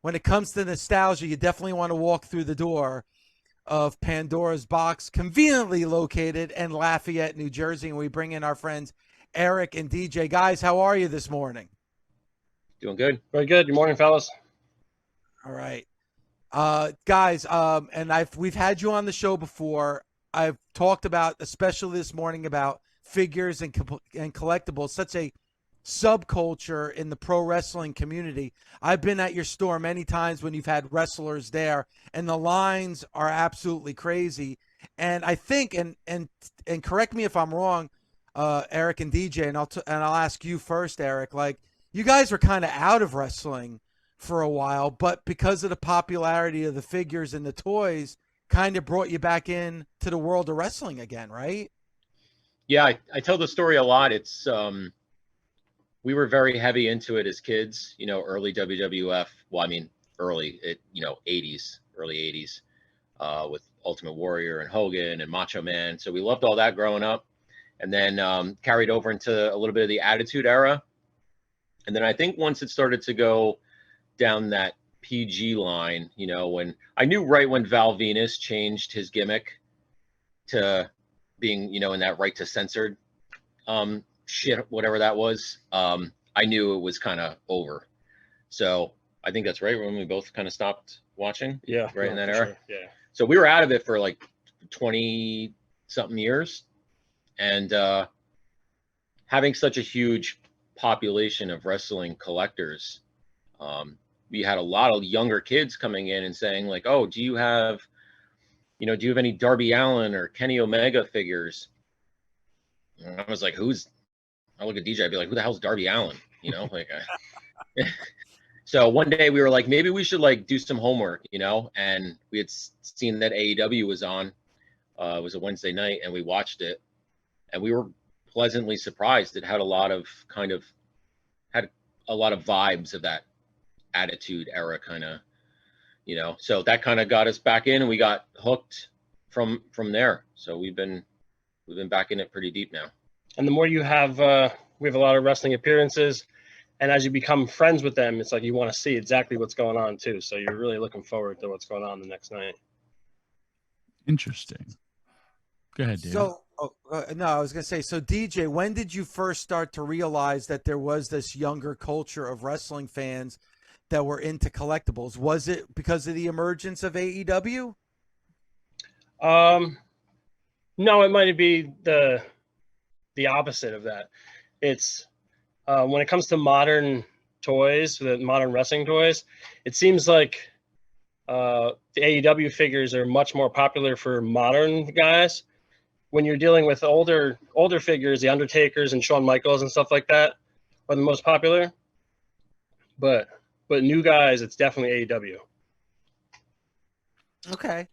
when it comes to nostalgia, you definitely want to walk through the door of Pandora's box, conveniently located in Lafayette, New Jersey. And we bring in our friends Erik and DJ. Guys, how are you this morning? Doing good. Very good. Good morning, fellas. All right. Guys, and we've had you on the show before. I've talked about, especially this morning, about figures and collectibles, such a subculture in the pro wrestling community. I've been at your store many times when you've had wrestlers there, and the lines are absolutely crazy. And I think, and correct me if I'm wrong, Erik and DJ, and I'll ask you first, Erik. Like, you guys were kind of out of wrestling for a while, but because of the popularity of the figures and the toys, kind of brought you back in to the world of wrestling again, right? Yeah, I tell the story a lot. It's we were very heavy into it as kids, early WWF. Well, I mean, early, 80s, early 80s, with Ultimate Warrior and Hogan and Macho Man. So we loved all that growing up, and then carried over into a little bit of the Attitude Era. And then I think once it started to go down that PG line, when I knew right when Val Venus changed his gimmick to being, in that right to censored shit, whatever that was, I knew it was kind of over. So I think that's right when we both kind of stopped watching. Yeah. Right in that era. Sure. Yeah. So we were out of it for like 20 something years, and having such a huge population of wrestling collectors, we had a lot of younger kids coming in and saying like, oh, do you have any Darby Allin or Kenny Omega figures? And I was like, I look at DJ, I'd be like, who the hell's Darby Allin? So one day we were like, maybe we should like do some homework, and we had seen that AEW was on. It was a Wednesday night, and we watched it, and we were pleasantly surprised. It had a lot of vibes of that Attitude Era kind of, so that kind of got us back in, and we got hooked from there. So we've been back in it pretty deep now. And the more you have, we have a lot of wrestling appearances, and as you become friends with them, it's like you want to see exactly what's going on too. So you're really looking forward to what's going on the next night. Interesting. Go ahead, Dave. So, no, I was going to say, so DJ, when did you first start to realize that there was this younger culture of wrestling fans that were into collectibles? Was it because of the emergence of AEW? No, it might be the opposite of that. It's when it comes to modern toys, the modern wrestling toys, it seems like the AEW figures are much more popular for modern guys. When you're dealing with older figures, the Undertakers and Shawn Michaels and stuff like that are the most popular. But new guys, it's definitely AEW. Okay.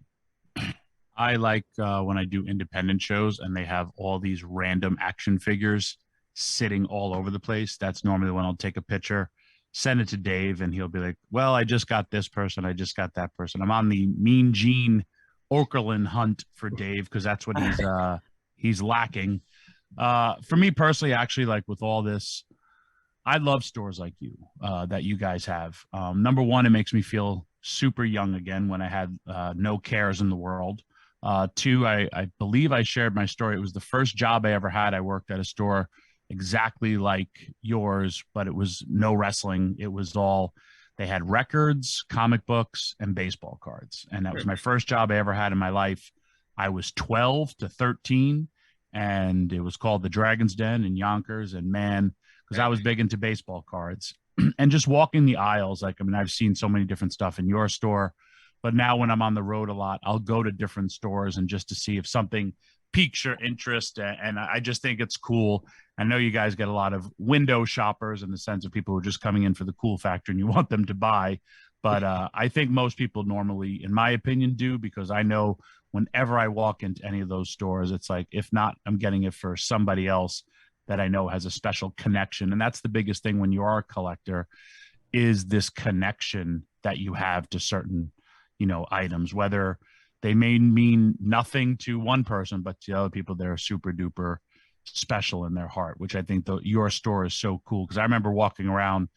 I like when I do independent shows and they have all these random action figures sitting all over the place. That's normally when I'll take a picture, send it to Dave, and he'll be like, well, I just got this person. I just got that person. I'm on the Mean Gene Okerlund hunt for Dave because that's what he's lacking. For me personally, actually, like with all this, I love stores like you that you guys have. Number one, it makes me feel super young again when I had no cares in the world. Two, I believe I shared my story. It was the first job I ever had. I worked at a store exactly like yours, but it was no wrestling. It was all, they had records, comic books, and baseball cards. And that was my first job I ever had in my life. I was 12 to 13, and it was called the Dragon's Den in Yonkers. And man, because I was big into baseball cards and just walking the aisles. Like, I mean, I've seen so many different stuff in your store, but now when I'm on the road a lot, I'll go to different stores and just to see if something piques your interest. And I just think it's cool. I know you guys get a lot of window shoppers in the sense of people who are just coming in for the cool factor and you want them to buy. But I think most people normally, in my opinion, do, because I know whenever I walk into any of those stores, it's like, if not, I'm getting it for somebody else that I know has a special connection. And that's the biggest thing when you are a collector, is this connection that you have to certain, items, whether they may mean nothing to one person, but to other people, they're super duper special in their heart, which I think your store is so cool. Because I remember walking around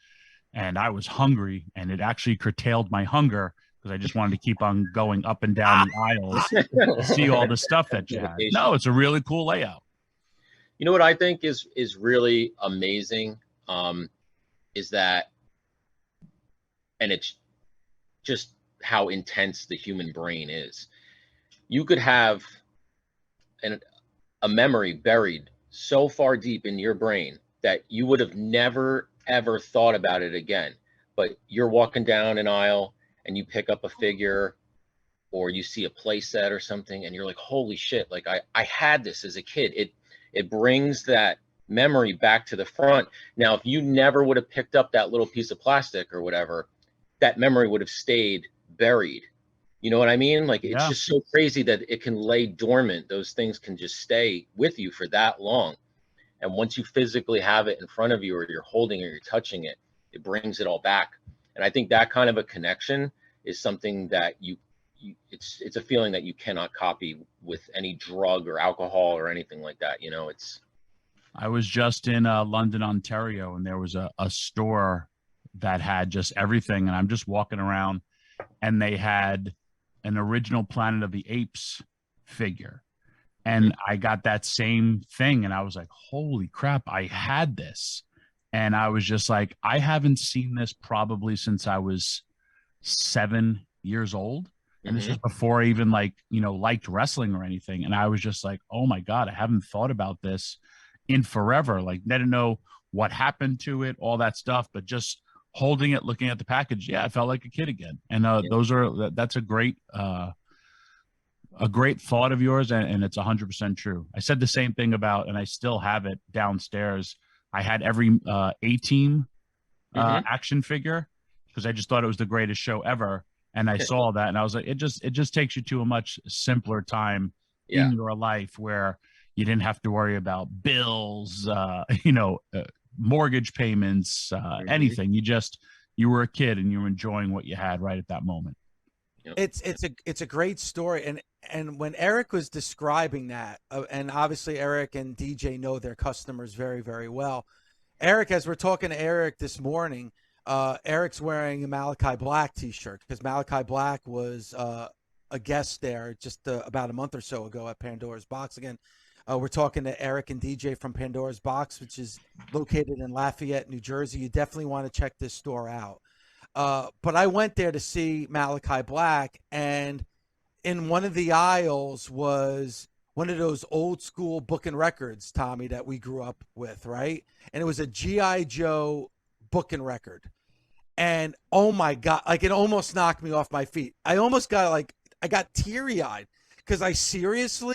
and I was hungry, and it actually curtailed my hunger because I just wanted to keep on going up and down the aisles to see all the stuff that you had. No, it's a really cool layout. You know what I think is really amazing, is that, and it's just how intense the human brain is. You could have a memory buried so far deep in your brain that you would have never ever thought about it again. But you're walking down an aisle and you pick up a figure, or you see a play set or something, and you're like, holy shit, like I had this as a kid. It brings that memory back to the front. Now, if you never would have picked up that little piece of plastic or whatever, that memory would have stayed buried. You know what I mean? Like, it's just so crazy that it can lay dormant. Those things can just stay with you for that long. And once you physically have it in front of you, or you're holding it, or you're touching it, it brings it all back. And I think that kind of a connection is something that it's a feeling that you cannot copy with any drug or alcohol or anything like that. You know, I was just in London, Ontario, and there was a store that had just everything. And I'm just walking around, and they had an original Planet of the Apes figure. And I got that same thing, and I was like, holy crap, I had this. And I was just like, I haven't seen this probably since I was 7 years old. And this was before I even liked wrestling or anything. And I was just like, oh my God, I haven't thought about this in forever. Like, I didn't know what happened to it, all that stuff, but just holding it, looking at the package. Yeah, I felt like a kid again. And that's a great thought of yours. And it's 100% true. I said the same thing about, and I still have it downstairs. I had every A-Team action figure because I just thought it was the greatest show ever. And I saw that, and I was like, it just takes you to a much simpler time in your life where you didn't have to worry about bills, mortgage payments, anything. You were a kid and you were enjoying what you had right at that moment. It's a great story, and when Erik was describing that, and obviously Erik and DJ know their customers very, very well. Erik, as we're talking to Erik this morning, Erik's wearing a Malachi Black t-shirt because Malachi Black was a guest there just about a month or so ago at Pandora's Box. Again, we're talking to Erik and DJ from Pandora's Box, which is located in Lafayette, New Jersey. You definitely want to check this store out. But I went there to see Malachi Black, and in one of the aisles was one of those old school book and records, Tommy, that we grew up with, right? And it was a G.I. Joe book and record. And oh my God, like it almost knocked me off my feet. I almost got I got teary-eyed because I seriously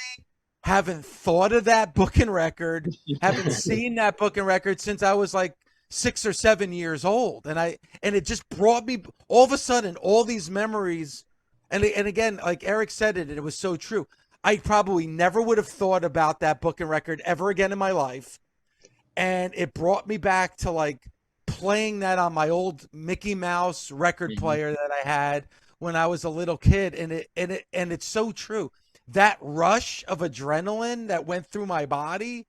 haven't thought of that book and record, haven't seen that book and record since I was like 6 or 7 years old. And it just brought me all of a sudden all these memories. And again, like Erik said it, and it was so true. I probably never would have thought about that book and record ever again in my life. And it brought me back to like playing that on my old Mickey Mouse record player that I had when I was a little kid. And it's so true. That rush of adrenaline that went through my body,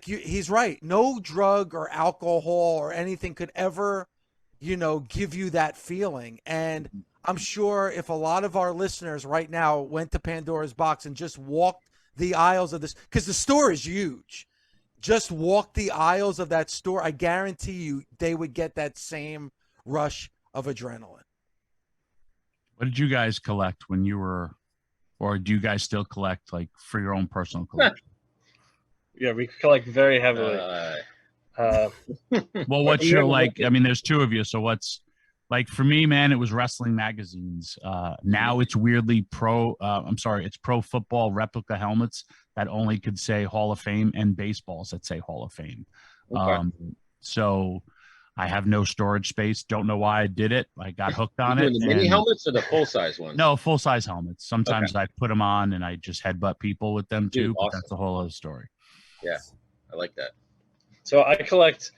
he's right. No drug or alcohol or anything could ever, give you that feeling. And I'm sure if a lot of our listeners right now went to Pandora's Box and just walked the aisles of this, because the store is huge, just walk the aisles of that store, I guarantee you they would get that same rush of adrenaline. What did you guys collect when you were, or do you guys still collect like for your own personal collection? Yeah, we collect very heavily. Well, what's your there's two of you. So what's like for me, man, it was wrestling magazines. Now it's weirdly it's pro football replica helmets that only could say Hall of Fame and baseballs that say Hall of Fame. Okay. So I have no storage space. Don't know why I did it. I got hooked on it. The mini helmets or the full size ones? No, full size helmets. Sometimes I put them on and I just headbutt people with them too. Dude, awesome. But that's a whole other story. Yeah, I like that. So I collect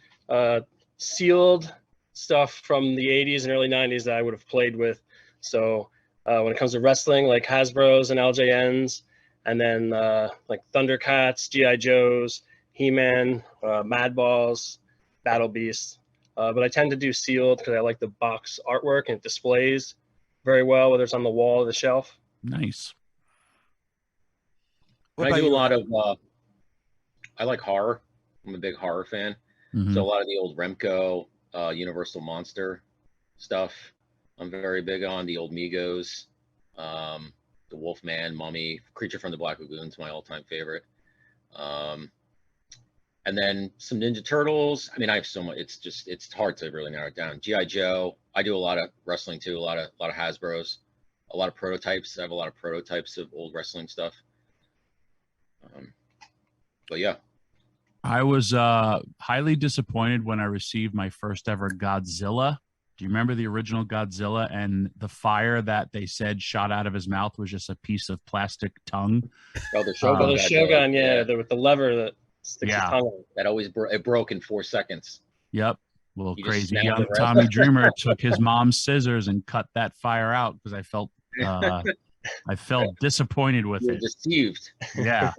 sealed stuff from the 80s and early 90s that I would have played with. So when it comes to wrestling, like Hasbro's and LJNs, and then like Thundercats, G.I. Joes, He-Man, Madballs, Battle Beasts. But I tend to do sealed because I like the box artwork and it displays very well, whether it's on the wall or the shelf. Nice. What And I about do a you, lot Eric? of. I like horror. I'm a big horror fan. Mhm. So a lot of the old Remco, Universal Monster stuff. I'm very big on the old Migos, the Wolfman, Mummy, Creature from the Black Lagoon is my all-time favorite. And then some Ninja Turtles. I mean, I have so much. It's hard to really narrow it down. GI Joe. I do a lot of wrestling too. A lot of Hasbro's, a lot of prototypes. I have a lot of prototypes of old wrestling stuff. But yeah. I was highly disappointed when I received my first ever Godzilla. Do you remember the original Godzilla? And the fire that they said shot out of his mouth was just a piece of plastic tongue. Oh, the Shogun. Oh, the Godzilla. Shogun, with the lever that sticks Yeah. his tongue out. That always it broke in 4 seconds. Yep. Little You just crazy snapped young it right Tommy off. Dreamer took his mom's scissors and cut that fire out because I felt disappointed with You're it. deceived. Yeah.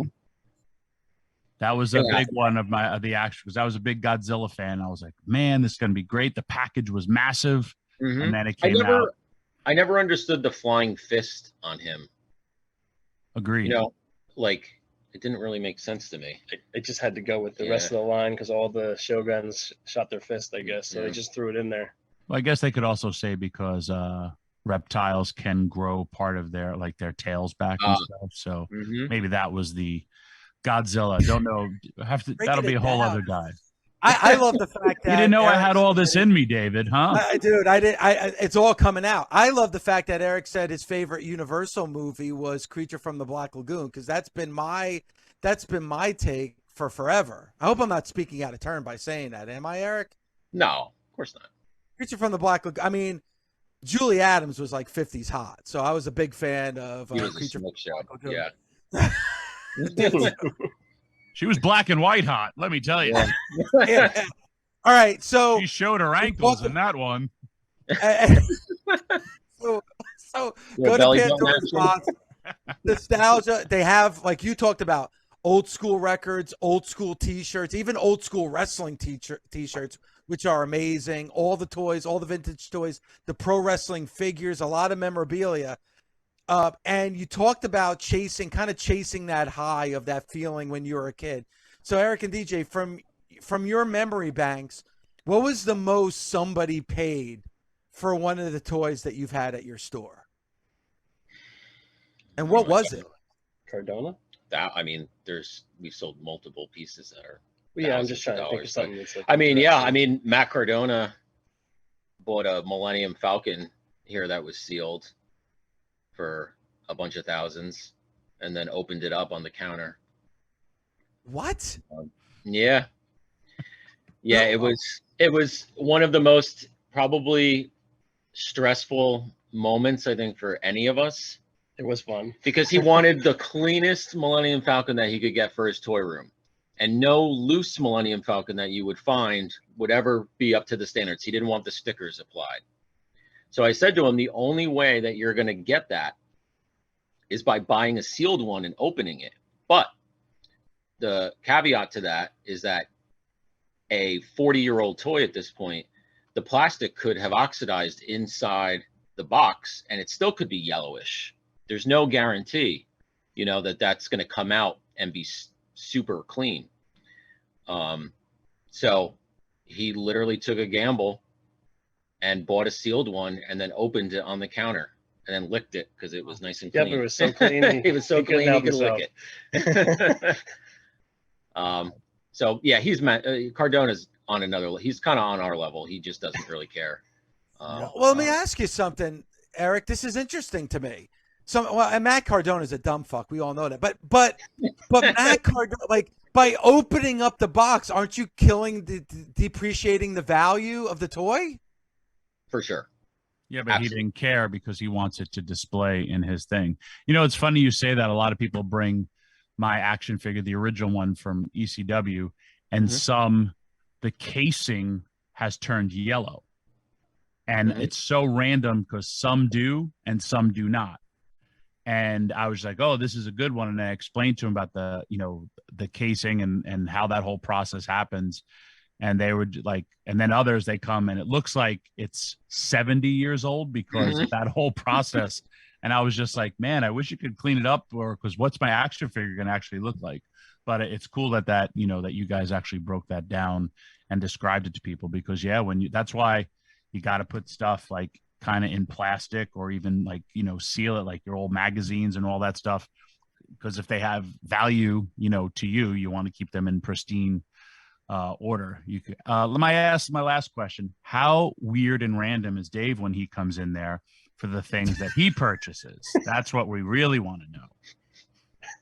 That was a Yeah. big one of the action because I was a big Godzilla fan. I was like, man, this is going to be great. The package was massive. Mhm. And then it came out. I never understood the flying fist on him. Agreed. You know, like it didn't really make sense to me. It just had to go with the rest of the line because all the Shoguns shot their fist, I guess. So Yeah. they just threw it in there. Well, I guess they could also say because reptiles can grow part of their tails back and stuff. So Mhm. maybe that was the Godzilla. Don't know. That'll be a whole other dive. I love the fact that You didn't know I Eric had all this in me, David, huh? Dude, I did. It's all coming out. I love the fact that Eric said his favorite Universal movie was Creature from the Black Lagoon because that's been my take for forever. I hope I'm not speaking out of turn by saying that. Am I, Eric? No, of course not. Creature from the Black Lagoon. I mean, Julie Adams was like 50s hot, so I was a big fan of He was a Creature from smoke the show. Black Lagoon. Yeah. She was black and white hot, let me tell you. Yeah. Yeah. All right, so She showed her ankles in that one. so Yeah, go to belly button Pandora's action. box. Nostalgia. They have, like you talked about, old school records, old school T-shirts, even old school wrestling T-shirts, which are amazing. All the toys, all the vintage toys, the pro wrestling figures, a lot of memorabilia. And you talked about chasing that high of that feeling when you were a kid. So Erik and DJ, from your memory banks, what was the most somebody paid for one of the toys that you've had at your store? And what was it? Cardona? We've sold multiple pieces that are. Yeah, I'm just trying to think of $1,000s, something that's like. Matt Cardona bought a Millennium Falcon here that was sealed for a bunch of thousands, and then opened it up on the counter. What? Yeah. It was one of the most probably stressful moments, I think, for any of us. It was fun. Because he wanted the cleanest Millennium Falcon that he could get for his toy room. And no loose Millennium Falcon that you would find would ever be up to the standards. He didn't want the stickers applied. So I said to him, the only way that you're going to get that is by buying a sealed one and opening it. But the caveat to that is that a 40-year-old toy at this point, the plastic could have oxidized inside the box and it still could be yellowish. There's no guarantee, that that's going to come out and be super clean. So he literally took a gamble and bought a sealed one and then opened it on the counter and then licked it because it was nice and clean. Yep, it was so clean. It was so clean he could himself. lick it. So yeah, Cardona's on another. He's kind of on our level. He just doesn't really care. Well, let me ask you something, Eric. This is interesting to me. And Matt Cardona's a dumb fuck. We all know that. But Matt Cardona, like, by opening up the box, aren't you depreciating the value of the toy? For sure. Yeah, but Absolutely. he didn't care because he wants it to display in his thing. It's funny you say that. A lot of people bring my action figure, the original one from ECW, and the casing has turned yellow. And it's so random because some do and some do not. And I was like, oh, this is a good one. And I explained to him about the casing and how that whole process happens. and they would like, and then others they come and it looks like it's 70 years old because of that whole process. And I was just like, man, I wish you could clean it up, or because what's my action figure going to actually look like? But it's cool that you guys actually broke that down and described it to people, because that's why you got to put stuff like kind of in plastic, or even like, seal it, like your old magazines and all that stuff. Because if they have value, to you, you want to keep them in pristine order. You could, let me ask my last question. How weird and random is Dave when he comes in there for the things that he purchases? That's what we really want to know.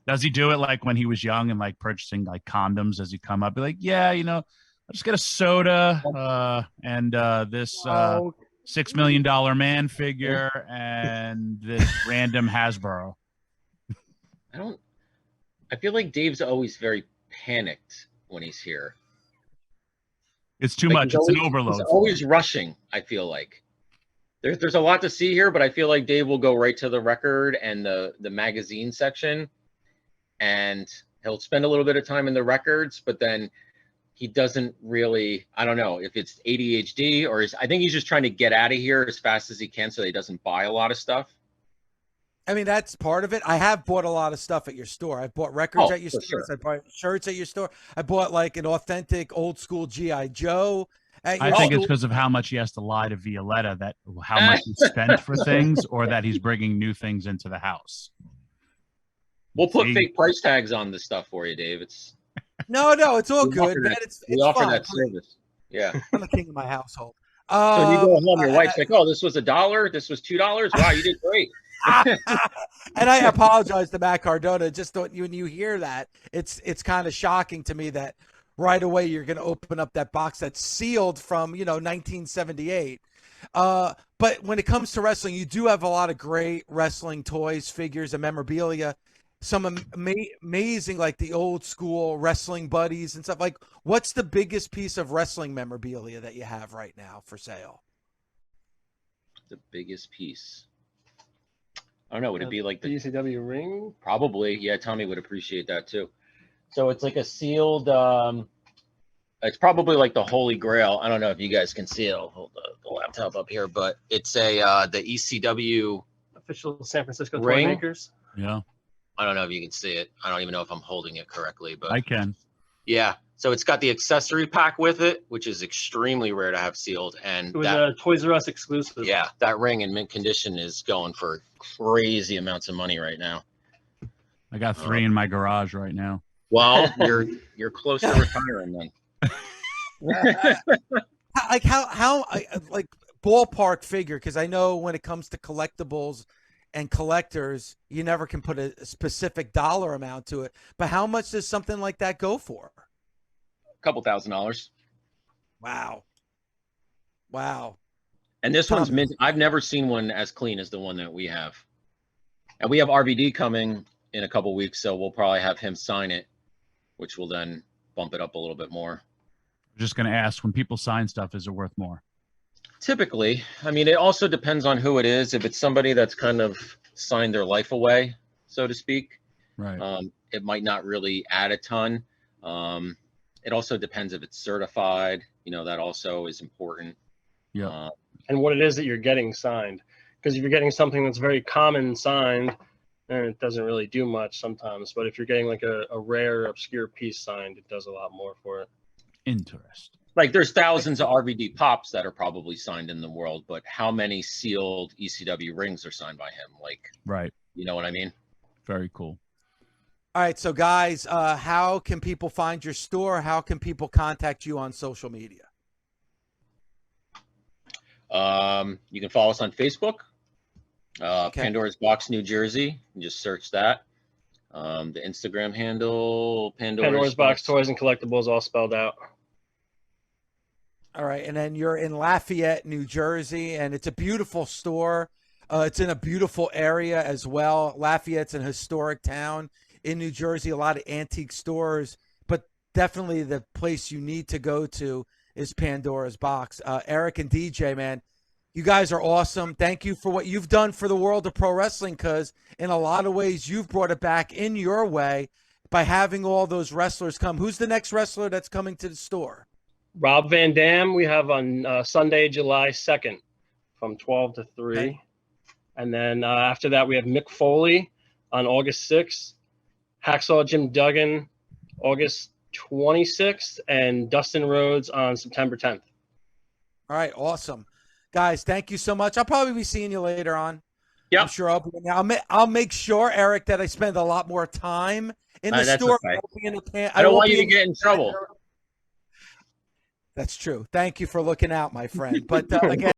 Does he do it like when he was young and like purchasing like condoms as he come up? Be like, yeah, I'll just get a soda and this $6 million man figure and this random Hasbro. I feel like Dave's always very panicked when he's here. It's too much. It's an overload. He's always rushing, I feel like. There's a lot to see here, but I feel like Dave will go right to the record and the magazine section, and he'll spend a little bit of time in the records, but then he doesn't really, I don't know if it's ADHD or I think he's just trying to get out of here as fast as he can so that he doesn't buy a lot of stuff. I mean, that's part of it. I have bought a lot of stuff at your store. I've bought records at your store. Sure. I bought shirts at your store. I bought like an authentic old school G.I. Joe. I think it's because of how much he has to lie to Violetta, that how much he spent for things, or that he's bringing new things into the house. We'll put fake price tags on this stuff for you, Dave. No, it's all good, man. We offer that service. Yeah. I'm the king of my household. So you go home, your wife's like, "Oh, this was $1. This was $2. Wow, you did great." And I apologize to Matt Cardona. Just when you hear that, it's kind of shocking to me that right away you're going to open up that box that's sealed from 1978. But when it comes to wrestling, you do have a lot of great wrestling toys, figures, and memorabilia. Some amazing, like the old school wrestling buddies and stuff. Like, what's the biggest piece of wrestling memorabilia that you have right now for sale? The biggest piece. I don't know. Would it be like the ECW ring? Probably. Yeah, Tommy would appreciate that too. So it's like a sealed. It's probably like the Holy Grail. I don't know if you guys can see it. I'll hold the laptop up here, but it's the ECW official San Francisco ring. Toy Makers. Yeah. I don't know if you can see it. I don't even know if I'm holding it correctly, but I can. Yeah. So it's got the accessory pack with it, which is extremely rare to have sealed. And it was a Toys R Us exclusive. Yeah, that ring in mint condition is going for crazy amounts of money right now. I got 3 in my garage right now. Well, you're close to retiring then. Like how like ballpark figure, because I know when it comes to collectibles and collectors, you never can put a specific dollar amount to it. But how much does something like that go for? A couple $1,000s. Wow. And this one's mint. I've never seen one as clean as the one that we have. And we have RVD coming in a couple weeks, so we'll probably have him sign it, which will then bump it up a little bit more. I'm just going to ask, when people sign stuff, is it worth more? Typically. I mean, it also depends on who it is. If it's somebody that's kind of signed their life away, so to speak, right, it might not really add a ton. It also depends if it's certified. That also is important. Yeah. And what it is that you're getting signed. Because if you're getting something that's very common signed, then it doesn't really do much sometimes. But if you're getting like a rare, obscure piece signed, it does a lot more for it. Interesting. Like there's thousands of RVD pops that are probably signed in the world, but how many sealed ECW rings are signed by him? Like, right. You know what I mean? Very cool. All right, so guys, how can people find your store? How can people contact you on social media? You can follow us on Facebook, Okay. Pandora's Box, New Jersey. You just search that. The Instagram handle, Pandora's Box Toys and Collectibles, all spelled out. All right, and then you're in Lafayette, New Jersey, and it's a beautiful store. It's in a beautiful area as well. Lafayette's an historic town in New Jersey, a lot of antique stores, but definitely the place you need to go to is Pandora's Box. Erik and DJ, man, you guys are awesome. Thank you for what you've done for the world of pro wrestling, because in a lot of ways you've brought it back in your way by having all those wrestlers come. Who's the next wrestler that's coming to the store? Rob Van Dam, we have on Sunday, July 2nd from 12 to 3. Okay. And then after that, we have Mick Foley on August 6th, Hacksaw Jim Duggan August 26th, and Dustin Rhodes on September 10th. All right, awesome. Guys, thank you so much. I'll probably be seeing you later on. Yep. I'm sure I'll make sure, Eric, that I spend a lot more time in the That's store. okay. I I don't won't want be you to get in trouble. That's true. Thank you for looking out, my friend. But again,